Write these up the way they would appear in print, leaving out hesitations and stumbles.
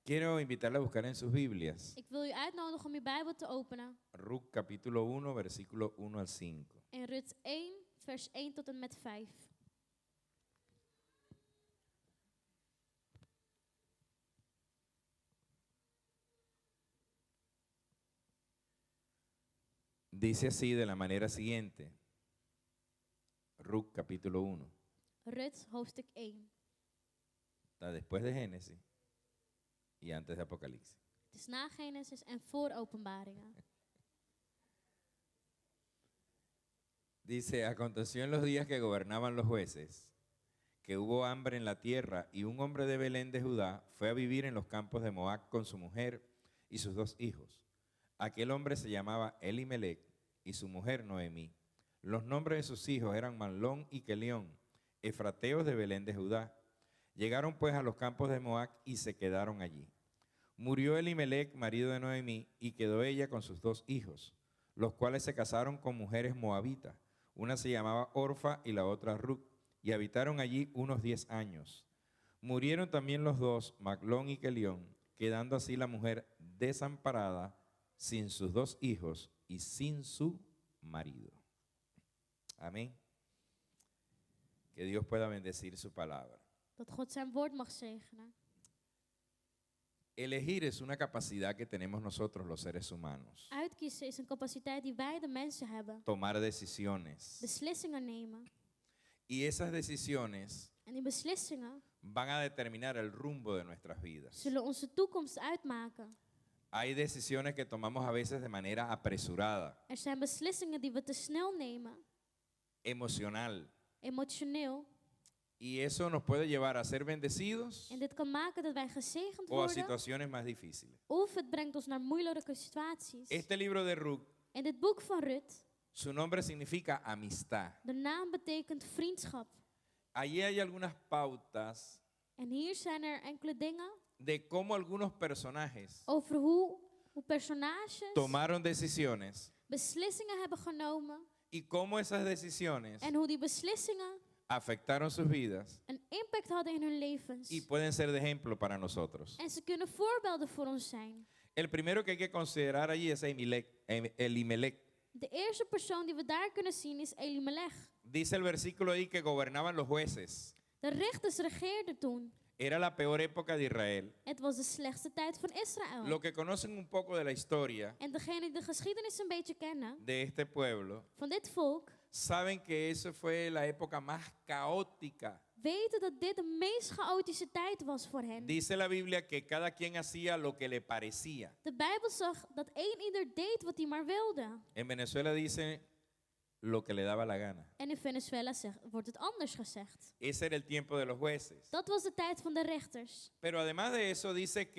Quiero invitarle a buscar en sus Biblias Ik wil u uitnodigen om uw Bijbel te openen Ruth capítulo 1, versículo 1 al 5. in Rut 1, vers 1 tot en met 5. Dice así de la manera siguiente. Ruth capítulo 1. Rut, hoofdstuk 1. Está después de Génesis y antes de Apocalipsis. Het is na Genesis en voor Openbaringen. Dice, aconteció en los días que gobernaban los jueces, que hubo hambre en la tierra, y un hombre de Belén de Judá fue a vivir en los campos de Moab con su mujer y sus 2 hijos. Aquel hombre se llamaba Elimelec y su mujer Noemí. Los nombres de sus hijos eran Mahlón y Kelión, efrateos de Belén de Judá. Llegaron pues a los campos de Moab y se quedaron allí. Murió Elimelec, marido de Noemí, y quedó ella con sus 2 hijos, los cuales se casaron con mujeres moabitas. Una se llamaba Orfa y la otra Ruth, y habitaron allí unos 10 años. Murieron también los 2, Mahlón y Kelión, quedando así la mujer desamparada, sin sus 2 hijos y sin su marido. Amén. Que Dios pueda bendecir su palabra. Dat God zijn woord mag zegenen. Elegir es una capacidad que tenemos nosotros los seres humanos. Uitkiezen is een capaciteit die wij de mensen hebben. Tomar decisiones. Beslissingen nemen. Y esas decisiones En die beslissingen van a determinar el rumbo de nuestras vidas. zullen onze toekomst uitmaken. Hay decisiones que tomamos a veces de manera apresurada, Er zijn beslissingen die we te snel nemen. emocional. Emotioneel. Y eso nos puede llevar a ser bendecidos En dit kan maken dat wij gezegend o a worden. situaciones más difíciles. Of het brengt ons naar moeilijke situaties. Este libro de Ruth, In dit boek van Rut, su nombre significa amistad. de naam betekent vriendschap. Allí hay algunas pautas En hier zijn er enkele dingen de cómo algunos personajes over hoe personages tomaron decisiones beslissingen hebben genomen. y cómo esas decisiones En hoe die beslissingen afectaron sus vidas een impact hadden in hun levens. y pueden ser de ejemplo para nosotros. En ze kunnen voorbeelden voor ons zijn. El primero que hay que considerar allí es Elimelec. De eerste persoon die we daar kunnen zien is Elimelech. Dice el versículo ahí que gobernaban los jueces. De rechters regeerden toen. Era la peor época de Israel. Het was de slechtste tijd van Israël. Lo que conocen un poco de la historia En degenen die de geschiedenis een beetje kennen de este pueblo van dit volk, saben que eso fue la época más caótica. weten dat dit de meest chaotische tijd was voor hen. Dice la Biblia que cada quien hacía lo que le parecía. De Bijbel zag dat ieder deed wat hij maar wilde. En Venezuela dice lo que le daba la gana. En in Venezuela wordt het anders gezegd. Ese era el tiempo de los jueces. Dat was de tijd van de rechters. Pero además de eso dice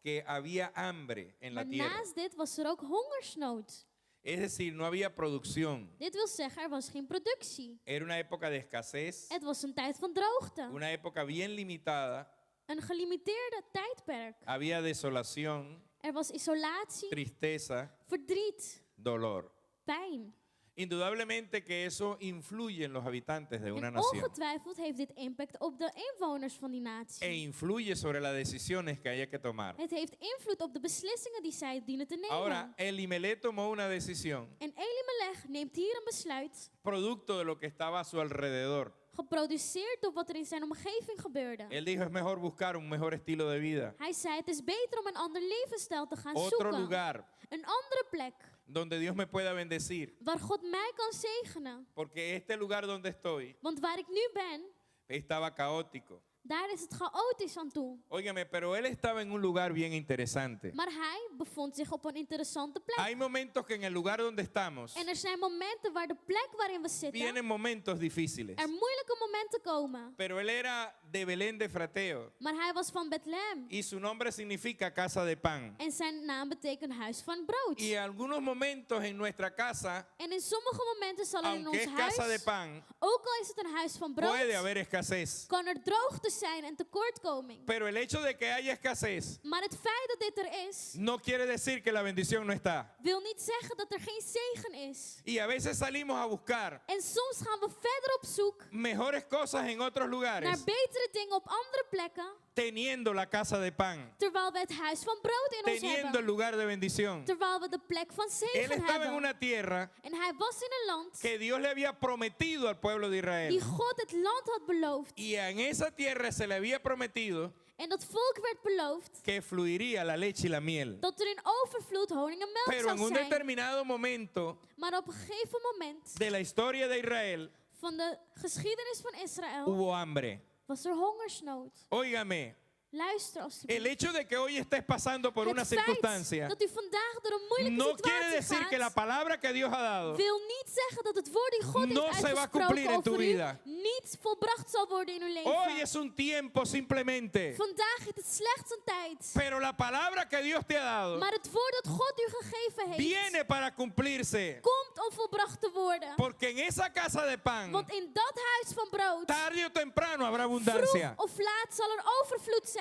que había hambre en la Maar tierra. naast dit was er ook hongersnood. Es decir, no había producción. Dit wil zeggen, er was geen productie. Era una época de escasez, Het was een tijd van droogte. una época bien limitada. Een gelimiteerde tijdperk. Había desolación, Er was isolatie, tristeza, verdriet, dolor. pijn. Indudablemente que eso influye en los habitantes de una En nación ongetwijfeld heeft dit impact op de inwoners van die e natie. influye sobre las decisiones que haya que tomar. Het heeft invloed op de beslissingen die zij dienen te nemen. Ahora, Elimelec tomó una decisión En Elimelech neemt hier een besluit, producto de lo que estaba a su alrededor. geproduceerd door wat er in zijn omgeving gebeurde. Él dijo, es mejor buscar un mejor estilo de vida, Hij zei, het is beter om een ander levensstijl te gaan otro zoeken. lugar Een andere plek, donde Dios me pueda bendecir. waar God mij kan zegenen. Porque este lugar donde estoy Want waar ik nu ben, estaba caótico. daar is het chaotisch aan toe. Óigame, pero él estaba en un lugar bien interesante. Maar hij bevond zich op een interessante plek. Hay momentos que en el lugar donde estamos En er zijn momenten waar de plek waarin we zitten, vienen momentos difíciles. er moeilijke momenten komen. Pero él era de Belén de Frateo Maar hij was van Bethlehem. y su nombre significa casa de pan. En zijn naam betekent huis van brood. Y en algunos momentos en nuestra casa, En in sommige momenten zal er in aunque ons es casa de huis, pan, ook al is het een huis van brood, puede haber escasez. kan er droogte zijn en tekortkoming. Pero el hecho de que haya escasez Maar het feit dat dit er is, no quiere decir que la bendición no está. wil niet zeggen dat er geen zegen is. Y a veces salimos a buscar En soms gaan we verder op zoek mejores cosas en otros naar lugares betere andere dingen op andere plekken, teniendo la casa de pan, terwijl we het huis van brood in ons teniendo el hebben. lugar de bendición. Terwijl we de plek van Él zegen estaba en hebben. una tierra En hij was in een land que Dios le había prometido al pueblo de die Israel. God het land had beloofd. Y en esa tierra se le había prometido En dat volk werd beloofd que fluiría la leche y la miel. dat er in overvloed honing en melk Pero en zou un zijn. determinado momento Maar op een gegeven moment de la historia de Israel van de geschiedenis van Israël hubo hambre. was er hongersnood. Óigame, Luister el alsjeblieft. hecho de que hoy estés pasando por una Het feit circunstancia dat u vandaag door een moeilijke no quiere situatie decir que la gaat, palabra que Dios ha dado wil niet zeggen dat het woord die God no heeft se va a cumplir uitgesproken en tu over u vida. niet volbracht zal worden in uw leven. Hoy es un tiempo simplemente. Vandaag is het slechts een tijd. Pero la palabra que Dios te ha dado Maar het woord dat God u gegeven heeft, viene para cumplirse. komt om volbracht te worden. Porque en esa casa de pan, Want in dat huis van brood, tarde o temprano habrá vroeg abundancia. of laat zal er overvloed zijn.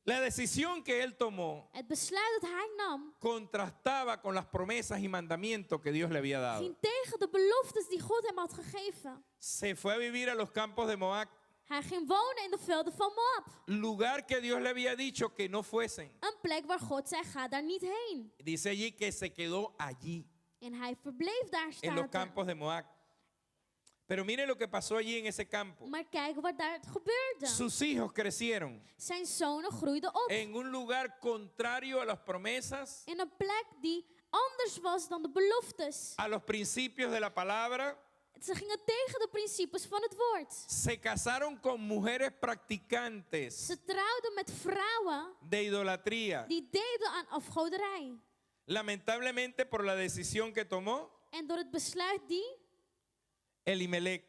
La decisión que él tomó Het besluit dat hij nam, contrastaba con las promesas y mandamientos que Dios le había dado. ging tegen de beloftes die God hem had gegeven. Se fue a vivir a los campos de Moab, Hij ging wonen in de velden van Moab. lugar que Dios le había dicho que no fuesen. Een plek waar God zei, ga daar niet heen. Dice allí que se quedó allí, En hij verbleef daar en los staat er. campos de Moab. Pero mire lo que pasó allí en ese campo. Maar kijk wat daar gebeurde. Sus hijos crecieron Zijn zonen groeiden op. en un lugar contrario a las promesas, In een plek die anders was dan de beloftes. a los principios de la palabra. Ze gingen tegen de principes van het woord. Se casaron con mujeres practicantes Ze trouwden met vrouwen de idolatría. die deden aan afgoderij. Lamentablemente por la decisión que tomó En door het besluit die Elimelech.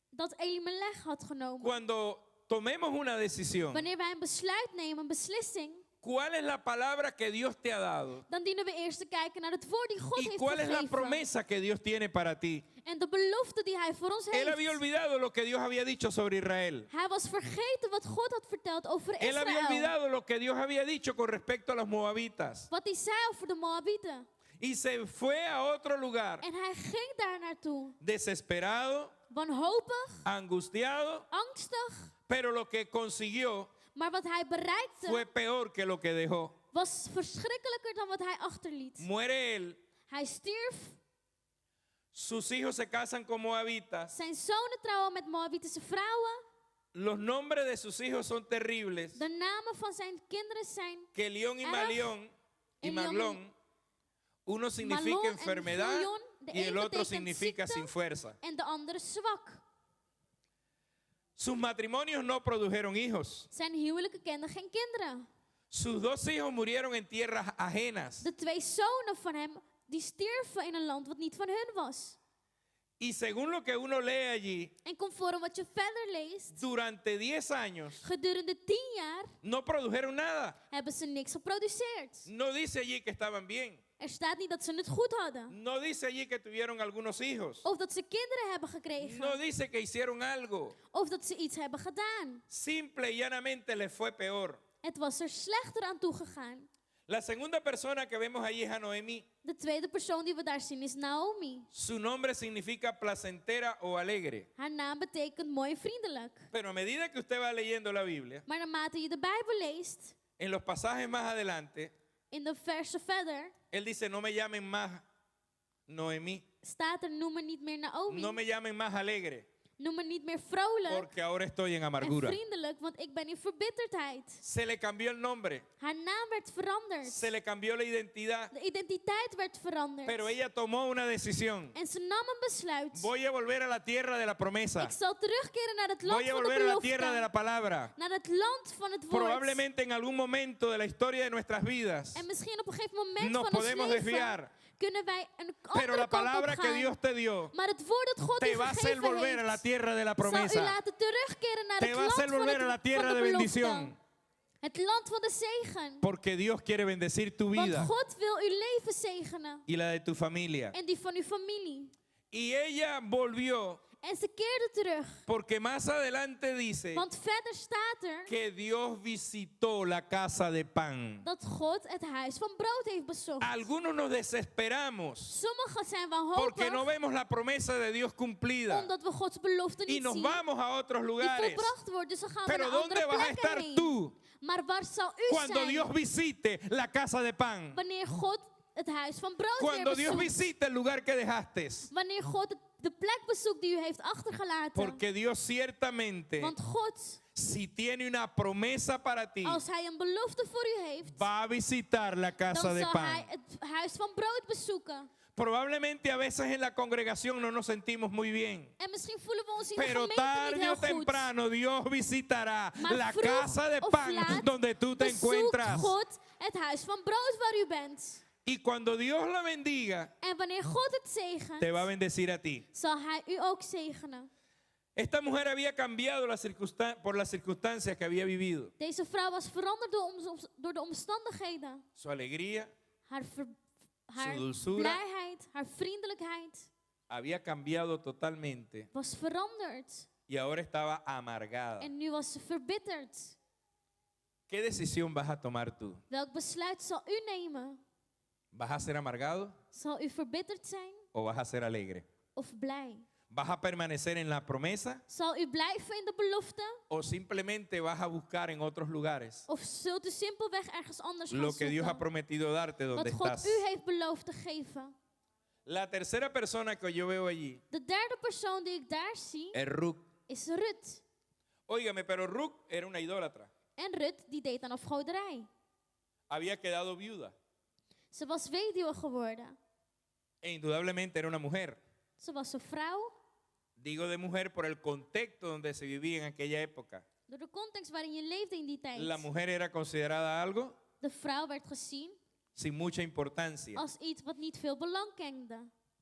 dat Elimelech had genomen. Cuando tomemos una decisión, Wanneer wij een besluit nemen, een beslissing, ¿cuál es la palabra que Dios te ha dado? dan dienen we eerst te kijken naar het woord die God ¿Y heeft cuál es la gegeven. promesa que Dios tiene para ti? En de belofte die hij voor ons Él había heeft. olvidado lo que Dios había dicho sobre Israel. Hij was vergeten wat God had verteld over Él había Israël. olvidado lo que Dios había dicho con respecto a los moabitas. Wat hij zei over de Moabieten. Y se fue a otro lugar, En hij ging daar naartoe. desesperado, Wanhopig, angustiado, angstig. pero lo que consiguió Maar wat hij bereikte fue peor que lo que dejó. was verschrikkelijker dan wat hij achterliet. Muere él, Hij stierf. sus hijos se casan con moabitas. Zijn zonen trouwen met Moabitische vrouwen. Los nombres de sus hijos son terribles. De namen van zijn kinderen zijn Kelión y Erg. Malión y Elión y- Maglón. Uno significa Malón en enfermedad Gilion. De y el een otro betekent significa ziekte sin fuerza. en de andere zwak. Sus matrimonios no produjeron hijos. Zijn huwelijken kenden geen kinderen. Sus dos hijos murieron en tierras ajenas. De twee zonen van hem die stierven in een land wat niet van hun was. Y según lo que uno lee allí, En conform wat je verder leest, durante 10 años gedurende 10 jaar no produjeron nada. hebben ze niks geproduceerd. No dice allí que estaban bien. Er staat niet dat ze het goed hadden. No dice allí que tuvieron algunos hijos. Of dat ze kinderen hebben gekregen. No dice que hicieron algo. Of dat ze iets hebben gedaan. Simple y llanamente les fue peor. Het was er slechter aan toegegaan. La segunda persona que vemos allí es a Noemí. De tweede persoon die we daar zien is Naomi. Su nombre significa placentera o alegre. Haar naam betekent mooi en vriendelijk. Pero a medida que usted va leyendo la Biblia, Maar naarmate je de Bijbel leest, en los pasajes más adelante, in de versen verder, él dice, no me llamen más Noemí, staat er noem me niet meer Naomi. no me llamen más alegre, Noem me niet meer vrolijk porque ahora estoy en en amargura. vriendelijk, want ik ben in verbitterdheid. Se le cambió el nombre, Haar naam werd veranderd. se le cambió la identidad, De identiteit werd veranderd. pero ella tomó una decisión. En ze nam een besluit. Voy a volver a la tierra de la promesa. Ik zal terugkeren naar het land Voy a van de volver a la tierra de la belofte. palabra. Naar het land van het woord. Probablemente en algún momento de la historia de nuestras vidas En misschien op een gegeven moment nos van ons podemos leven desviar, kunnen wij een pero andere la kant op palabra que gaan. Dios te dio Maar het woord dat God te u va a hacer gegeven volver a la heeft, tierra de la zal u promesa. laten terugkeren naar Te het va a land hacer van, volver a la tierra van de de belofte. bendición. Het land van de zegen. Porque Dios quiere bendecir tu Want vida God wil uw leven zegenen. y la de tu familia. En die van uw familie. Y ella volvió En ze keerde terug. Porque más adelante dice Want verder staat er que Dios visitó la casa de pan. dat God het huis van brood heeft bezocht. Algunos nos desesperamos Sommigen zijn porque no wanhopig vemos la promesa de Dios cumplida omdat we Gods belofte y niet nos zien vamos a otros die lugares. volbracht wordt. Dus dan gaan we Pero naar ¿dónde andere vas a plekken estar heen. tú Maar waar zal u cuando zijn Dios visite la casa de pan? wanneer God het huis van brood Cuando weer Dios bezoekt? visite el lugar que dejaste. Wanneer God de plek bezoekt die u heeft achtergelaten. Porque Dios ciertamente, Want God, si tiene una promesa para ti, als hij een belofte voor u heeft, va a visitar la casa dan de zal hij pan. het huis van brood bezoeken. Probablemente a veces en la congregación no nos sentimos muy bien. En misschien voelen we ons in de Pero gemeente niet tarde heel o goed. temprano Dios visitará Maar la vroeg casa de of pan laat donde tú te bezoekt encuentras. God het huis van brood waar u bent. Y cuando Dios la bendiga, En wanneer God het zegent, te va a bendecir a ti. zal hij u ook zegenen. Esta mujer había cambiado por las circunstancias que había vivido. Deze vrouw was veranderd door de omstandigheden. Su alegría Haar dulzura. blijheid, haar vriendelijkheid había cambiado totalmente was veranderd. y ahora estaba amargada. En nu was ze verbitterd. ¿Qué decisión vas a tomar tú? Welk besluit zal u nemen? ¿Vas a ser amargado Zal u verbitterd zijn o vas a ser alegre? of blij? ¿Vas a permanecer en la promesa Zal u blijven in de belofte? o simplemente vas a buscar en otros lugares Of zult u simpelweg ergens anders gaan lo que Dios ha zoeken? prometido darte donde Wat God estás? u heeft beloofd te geven. La tercera persona que yo veo allí De derde persoon die ik daar zie es Ruth. is Rut. Óigame, pero Ruth era una idólatra. En Rut die deed aan afgoderij. Había quedado viuda Ze was weduwe geworden. e indudablemente era una mujer. Ze was een vrouw. Digo de mujer por el contexto donde se vivía en aquella época. Door de context waarin je leefde in die tijd. La mujer era considerada algo De vrouw werd gezien sin mucha importancia. als iets wat niet veel belang kende.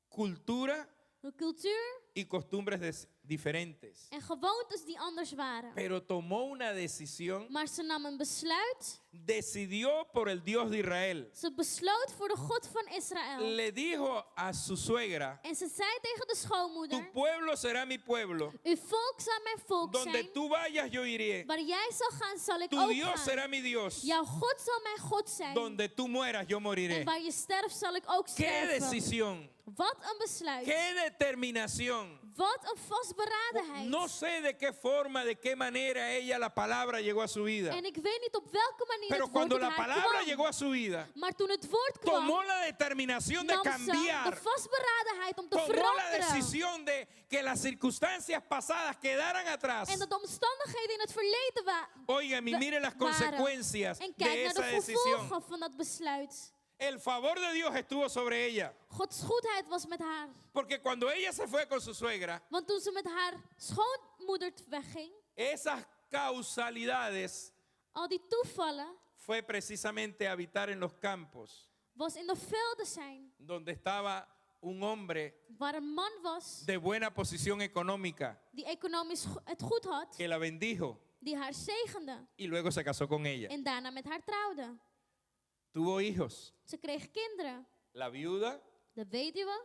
Cultura Een cultuur y costumbres diferentes. en gewoontes die anders waren. Pero tomó una decisión, Maar ze nam een besluit. decidió por el Dios de Israel. Ze besloot voor de God van Israël. Le dijo a su suegra, En ze zei tegen de tu schoonmoeder: pueblo será mi pueblo. uw volk zal mijn volk Donde zijn. tú vayas yo iré. Waar jij zal gaan, zal ik Tu ook Dios gaan. será mi Dios. Jouw God zal mijn God zijn. Donde tú mueras yo moriré. En waar je sterft, zal ik ook Qué sterven. decisión, Wat een besluit. qué determinación. Wat een vastberadenheid. No sé de qué forma, de qué manera ella la palabra llegó a su vida. En ik weet niet op welke manier Pero het woord cuando tot la haar palabra kwam. llegó a su vida, Maar toen het woord kwam, tomó la determinación de nam ze de cambiar. vastberadenheid om te Tomó la veranderen. decisión de que las circunstancias pasadas quedaran atrás. En dat de omstandigheden in het verleden Oigan, y mire las consecuencias En de kijk naar esa de decisión. gevolgen van dat besluit. El favor de Dios estuvo sobre ella. Gods goedheid was met haar. Porque cuando ella se fue con su suegra, Want toen ze met haar schoonmoeder wegging, esas causalidades al die toevallen, fue precisamente habitar en los campos, was in de velden zijn. donde estaba un hombre Waar een man was de buena posición económica die economisch het goed had, que la bendijo die haar zegende. y luego se casó con ella. En daarna met haar trouwde. Tuvo hijos, Ze kreeg kinderen. la viuda, De weduwe,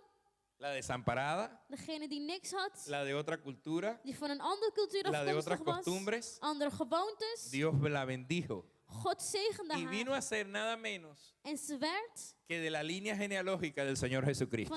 la desamparada, degene die niks had, la de otra cultura, die van een andere cultuur la de otras afkomstig was, costumbres. andere gewoontes. Dios la bendijo God zegende y vino haar. a ser nada menos En ze werd que de la línea genealógica del Señor Jesucristo.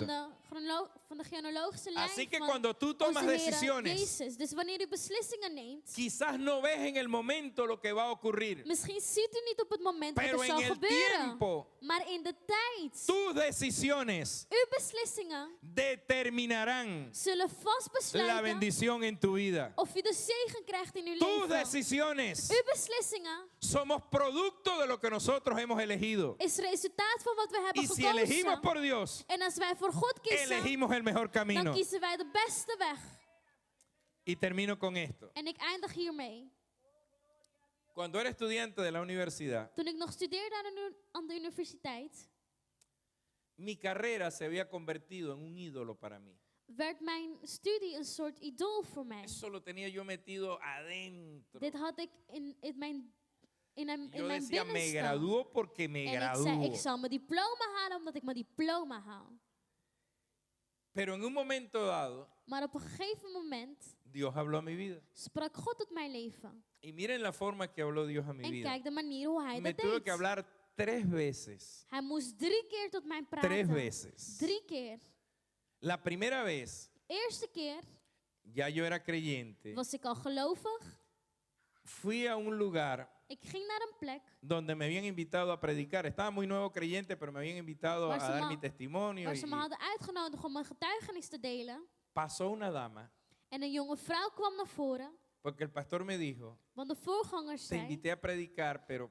van de genealogische lijn Así que van cuando tú tomas onze Heere decisiones, Jezus. Dus wanneer u beslissingen neemt, quizás no ves en el momento lo que va a ocurrir, misschien ziet u niet op het moment wat pero er zal en el gebeuren. tiempo, Maar in de tijd, tus decisiones uw beslissingen determinarán zullen vast la besluiten bendición en tu vida. of u de zegen krijgt in uw Tus leven. decisiones Uw beslissingen somos producto de lo que nosotros hemos elegido. is resultaat van wat we hebben Y si elegimos gekozen. por Dios, En als wij voor God kiezen, elegimos el mejor dan camino. kiezen wij de beste weg. Y termino con esto. En ik eindig hiermee. Cuando era estudiante de la universidad, Toen ik nog studeerde aan de universiteit, mi carrera se había convertido en un ídolo para mí. werd mijn studie een soort idool voor mij. Eso lo tenía yo metido adentro. Dit had ik in mijn Yo decía, me binnenste. graduó porque me En ik zei, graduó. ik zal mijn diploma halen omdat ik mijn diploma haal. Pero en un momento dado, Maar op een gegeven moment Dios habló a mi vida. sprak God tot mijn leven. Y miren la forma que habló Dios a mi En vida. kijk de manier hoe hij Me dat tuvo que deed. hablar 3 veces. Hij moest 3 keer tot mij 3 praten. veces. 3 keer. La primera vez, Eerste keer ya yo era creyente. was ik al gelovig. Fui a un lugar Ik ging naar een plek donde me habían invitado a predicar. Estaba muy nuevo creyente, pero me habían invitado a Waar ze dar me- mi testimonio. waar Y ze me hadden uitgenodigd om een getuigenis te delen. pasó una dama, En een jonge vrouw kwam naar voren. porque el pastor me dijo, Want de voorganger te zei, invité a predicar, pero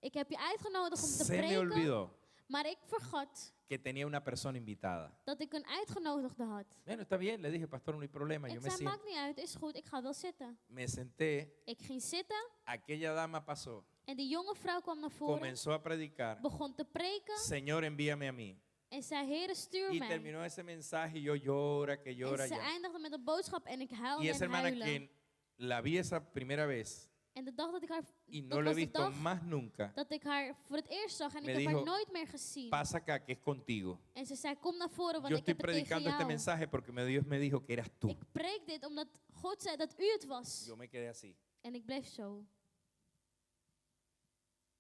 ik heb je uitgenodigd om te se me preken. olvidó Maar ik vergat que tenía una persona invitada. dat ik een uitgenodigde had. Bueno, está bien, le dije, pastor, no hay problema. Yo Ik me zei, siento. maakt niet uit, is goed, ik ga wel zitten. Me senté, Ik ging zitten aquella dama pasó, en die jonge vrouw kwam naar voren. comenzó a predicar. Begon te preken Señor, envíame a mí. en zei, Heere, stuur Y mij. terminó ese mensaje y yo llora, que En llora ze ya. eindigde met een boodschap en ik Y huilde esa en hermana huilen. que la vi esa primera vez En de dag dat ik haar, y no dat la he was de visto dag más nunca, dat ik haar voor het eerst zag en Me ik heb dijo, haar nooit meer gezien. pasa acá que es contigo. En ze zei, kom naar voren, want Yo ik estoy heb het tegen predicando este jou. mensaje porque Dios me dijo que eras tú. Ik preek dit omdat God zei dat u het was. Yo me quedé así. En ik bleef zo.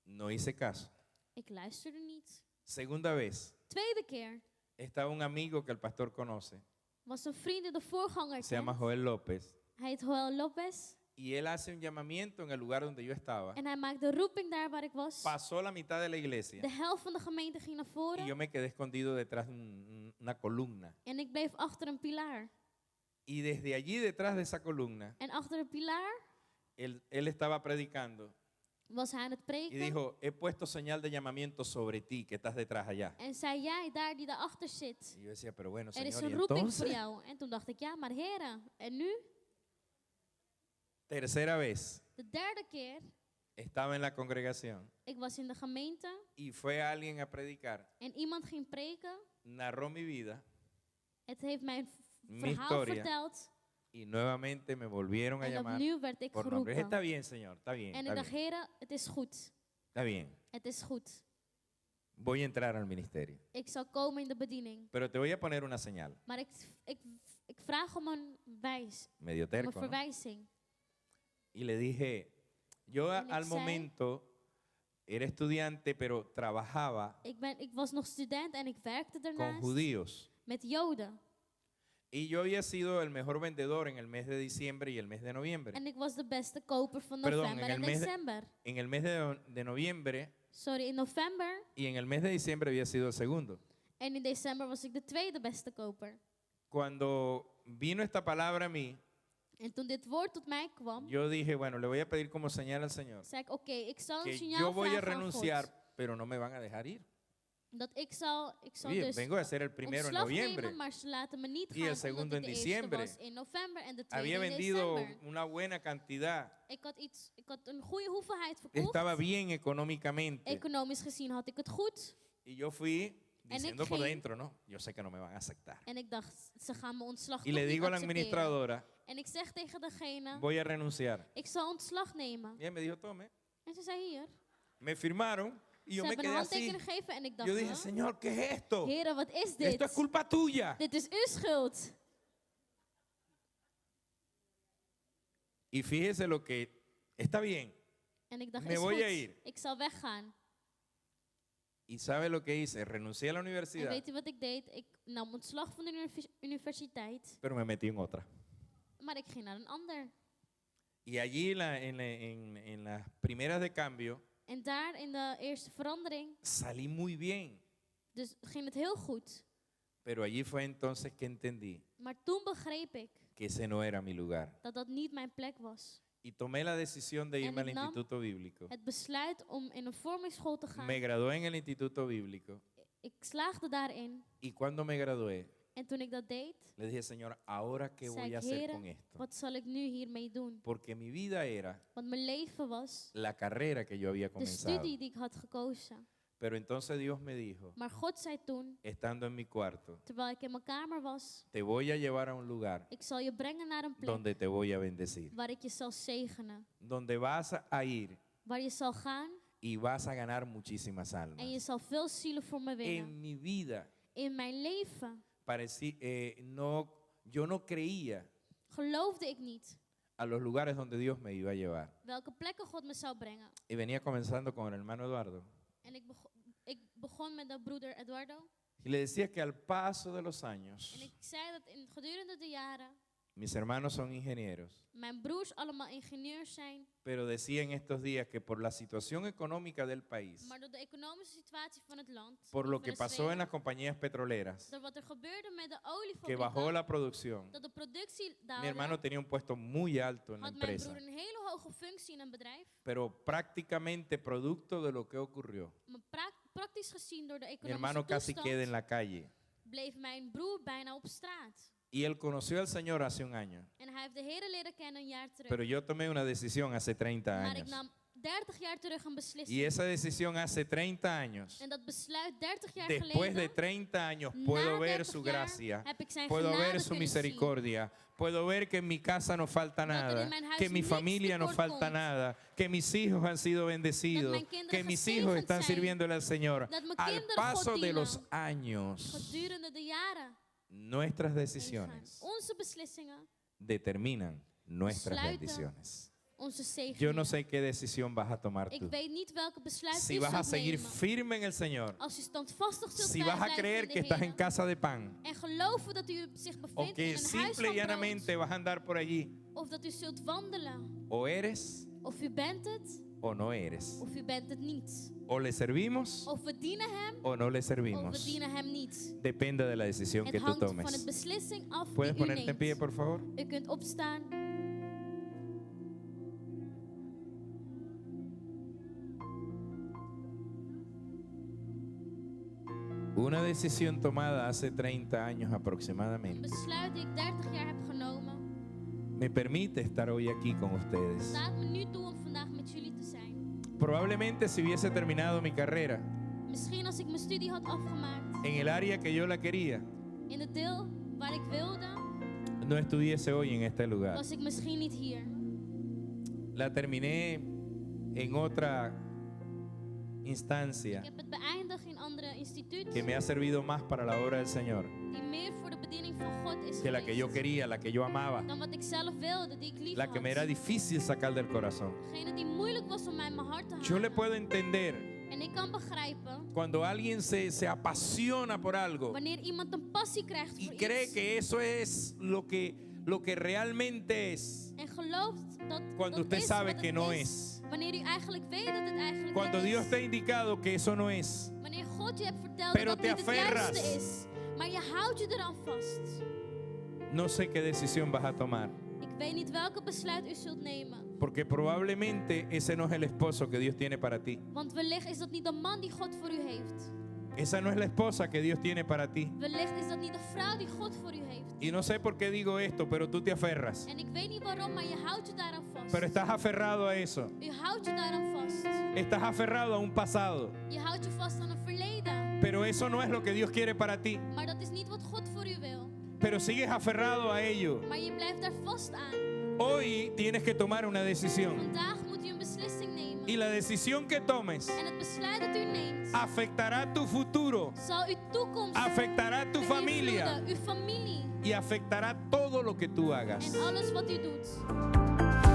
No hice caso. Ik luisterde niet. Segunda vez, Tweede keer estaba un amigo que el pastor conoce. was een vriend die de voorganger Se llama kent. Joel López. Hij heet Joel Lopez. Y él hace un llamamiento en el lugar donde yo estaba. En hij maakte roeping daar waar ik was. Pasó la mitad de la iglesia. De helft van de gemeente ging naar Y voren. yo me quedé escondido detrás de una columna. En ik bleef achter een pilaar. Y desde allí, detrás de esa columna, En achter de pilaar él estaba predicando was hij aan het y preken. dijo, he puesto señal de llamamiento sobre ti que estás detrás allá. En zei, jij daar die daarachter zit. Y yo decía, pero bueno, Er is Señor, een ¿y roeping voor entonces? jou. En toen dacht ik, ja, maar heren, en nu? Tercera vez, De derde keer, estaba en la congregación ik was in de gemeente y fue alguien a predicar, en iemand ging preken. narró mi vida Het heeft mijn Mi verhaal historia. verteld. y nuevamente me volvieron a En llamar opnieuw werd ik por nombre. Está geroepen. bien, Señor, está bien, En ik está dacht, bien, heren, het is goed. está bien. Het is goed. Voy a entrar al ministerio. Ik zal komen in de bediening. Pero te voy a poner una señal, Maar ik vraag om een medio om een terco, ¿no? verwijzing. Y le dije, yo En ik al zei- momento era estudiante, pero trabajaba Ik was nog student en ik werkte con daarnaast judíos. met Joden. Y yo había sido el mejor vendedor en el mes de diciembre y el mes de noviembre. En ik was de beste koper van Perdón, november en en el mes de- december. En el mes de noviembre Sorry, in november y en el mes de diciembre había sido el segundo. en in december was ik de tweede beste koper. Cuando vino esta palabra a mí, En toen dit woord tot mij kwam, yo dije, bueno, le voy a pedir como señal al Señor zei ik, oké, ik zal een que signaal yo voy a vragen aan renunciar, God. pero no me van a dejar ir. Dat ik zal Oye, dus vengo a ser el primero en ontslag noviembre. nemen, maar ze laten me niet Y el gaan segundo omdat en ik de eerste diciembre. was in november en de Había tweede in vendido december. una buena cantidad. Ik had een goede hoeveelheid verkocht. Estaba bien económicamente. Economisch gezien had ik het goed. Y yo fui diciendo por ging- dentro, no, yo sé que no me van a aceptar. En ik dacht, ze gaan me ontslag Y toch le niet digo a la accepteren. administradora, En ik zeg tegen degene, voy a renunciar. ik zal ontslag nemen. Y ella me dijo, tome. En ze zei hier. Me firmaron y yo Ze me hebben een quedé así. handtekening gegeven en ik dacht, Yo dije, huh? Señor, ¿qué es esto? Heren, wat is Esto es dit? culpa tuya. Dit is uw schuld. Y fíjese lo que está bien. En ik dacht, Me is voy goed. a ir. Ik zal weggaan. Y sabe lo que hice, renuncié a la En universidad, weet u wat ik deed? Ik nam ontslag van de universiteit. pero me metí en otra. Maar ik ging naar een ander. Y allí en las primeras de cambio En daar in de eerste verandering, salí muy bien. dus ging het heel goed. Pero allí fue entonces que entendí Maar toen begreep ik que ese no era mi lugar. dat dat niet mijn plek was. Y tomé la decisión de irme En al ik nam Instituto Bíblico. Het besluit om in een vormingsschool te gaan. Me gradué en el Instituto Bíblico. Ik slaagde daarin. Y cuando me gradué, En toen ik dat deed, le dije, Señor, ¿ahora qué zei voy a ik, hacer Heere, con esto? wat zal ik nu hiermee doen? Porque mi vida era Want mijn leven was la carrera que yo había de comenzado. studie die ik had gekozen. Pero entonces Dios me dijo, Maar God zei toen, estando en mi cuarto, terwijl ik in mijn kamer was, te voy a llevar a un lugar ik zal je brengen naar een plek donde te voy a bendecir. waar ik je zal zegenen. Donde vas a ir Waar je zal gaan y vas a ganar muchísimas en je almas. zal veel zielen voor me winnen. En mi vida, In mijn leven, yo no creía geloofde ik niet a los lugares donde Dios me iba a llevar. welke plekken God me zou brengen. Y venía comenzando con el hermano Eduardo. En ik begon met de broeder Eduardo. Y le decía que al paso de los En años, ik zei dat gedurende de jaren mis hermanos son ingenieros, mijn broers allemaal ingenieurs zijn. pero decía en estos días que por la situación económica del país, Maar door de economische situatie van het land, por lo van que pasó Venezuela, en las compañías petroleras, door wat er gebeurde met de que bajó oliefabrieken, la producción, dat de productie mi daalde, hermano tenía un puesto muy alto en la had mijn empresa, broer een hele hoge functie in een bedrijf. pero prácticamente producto de lo que ocurrió, Maar praktisch gezien door de mi economische hermano casi queda en toestand la calle. bleef mijn broer bijna op straat. Y él conoció al Señor hace un año, En hij heeft de Heer leren kennen een jaar terug. pero yo tomé una decisión hace 30 Maar ik años. nam 30 jaar terug een beslissing. Y esa decisión hace 30 años, En dat besluit 30 jaar después de geleden, 30 años, na puedo ver 30 su jaar, gracia, heb ik zijn puedo genade ver su kunnen zien. misericordia, puedo ver que en mi casa no falta Dat er nada, in mijn huis que mi niks familia no tekort falta komt. nada, que mis hijos han sido bendecidos, mijn kinderen que mis gezegend hijos están zijn. sirviéndole al Señor. Dat mijn Al kinderen paso God de los dienen. años, Gedurende de jaren nuestras heen decisiones gaan. Onze beslissingen determinan nuestras Sluiten. bendiciones. onze zegeningen. Yo no sé qué decisión vas a tomar Ik tú. weet niet welke besluit Si u vas a zult seguir nemen. firme en el Señor, Als u standvastig zult si vas a blijven creer in que de estás en Heer casa de pan, en geloven dat u zich o bevindt in que een huis simple y van llanamente brood, vas a andar por allí, of dat u zult wandelen, o eres of u bent het, o no eres. of u bent het niet. O le servimos Of we dienen hem, o no le of we servimos. dienen hem niet. Depende de la decisión Het que tú hangt van de tomes. beslissing af ¿Puedes die u ponerte en pie, neemt. por favor? U kunt opstaan. Una decisión tomada hace 30 años Een aproximadamente besluit die ik 30 jaar heb genomen, me permite estar hoy aquí con ustedes. staat me nu toe om vandaag met jullie te zijn. Probablemente si hubiese terminado mi carrera Misschien als ik mijn studie had afgemaakt en el área que yo la quería, in het deel waar ik wilde, no estuviese hoy en este lugar. was ik misschien niet hier. La terminé en otra Ik instancia heb het beëindigd in andere instituut que me ha servido más para la obra del Señor die meer voor de bediening van God is que la que yo geweest quería, la que yo amaba, dan wat ik zelf wilde, die ik lief la que me era had. difícil sacar del corazón. Degene die moeilijk was om uit mijn hart te Yo le halen. puedo entender En ik kan begrijpen cuando alguien se apasiona por algo wanneer iemand een passie krijgt y voor cree iets que eso es lo que realmente es, en gelooft dat cuando dat usted is sabe wat que het no is. es. Wanneer u eigenlijk weet dat het eigenlijk Cuando is. Dios te ha indicado que eso no es. Wanneer God je hebt verteld Pero dat te het niet het aferras. juiste is. Maar je houdt je eraan vast. No sé qué decisión vas a tomar, Ik weet niet welke besluit u zult nemen. porque probablemente ese no es el esposo que Dios tiene para ti. Want wellicht is dat niet de man die God voor u heeft. Esa no es la esposa que Dios tiene para ti. Wellicht is dat niet de vrouw die God voor u heeft. Y no sé por qué digo esto, pero tú te aferras. En ik weet niet waarom, maar je houdt je daaraan vast. Pero estás aferrado a eso. U houdt je daaraan vast. Estás aferrado a un pasado. Je houdt je vast aan een verleden. Pero eso no es lo que Dios quiere para ti. Maar dat is niet wat God voor u wil. Pero sigues aferrado a ello. Maar je blijft daar vast aan. Hoy tienes que tomar una decisión. Vandaag moet u een beslissing nemen. Y la decisión que tomes En het besluit dat u neemt afectará tu futuro, zal uw toekomst afectará tu familia beïnvloeden, uw familie y afectará todo lo que tú hagas. en alles wat u doet.